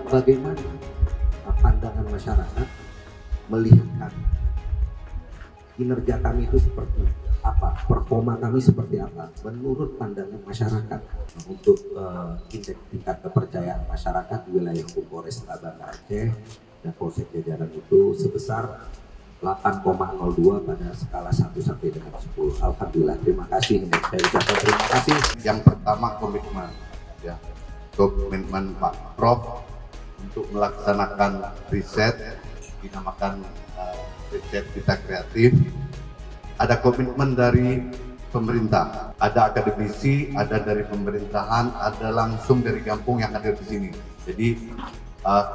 bagaimana pandangan masyarakat melihat kami, kinerja kami itu seperti apa, performa kami seperti apa menurut pandangan masyarakat. Untuk indeks tingkat kepercayaan masyarakat di wilayah hukum Polresta Banda Aceh dan Polsek Jajaran itu sebesar 8,02 pada skala 1 sampai dengan 10. Alhamdulillah, terima kasih. Saya ucapkan terima kasih. Yang pertama komitmen, ya, komitmen Pak Prof untuk melaksanakan riset, dinamakan riset kita kreatif. Ada komitmen dari pemerintah, ada akademisi, ada dari pemerintahan, ada langsung dari kampung yang hadir di sini. Jadi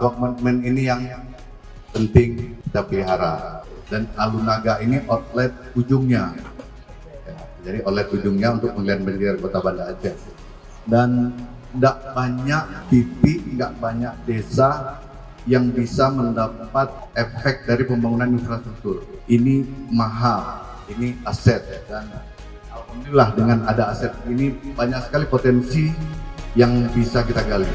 komitmen ini yang penting kita pelihara. Dan Alunaga ini outlet ujungnya, ya, jadi outlet ujungnya untuk penggalian kota Banda Aceh. Dan tidak banyak titik, tidak banyak desa yang bisa mendapat efek dari pembangunan infrastruktur. Ini mahal, ini aset, dan alhamdulillah dengan ada aset ini banyak sekali potensi yang bisa kita gali.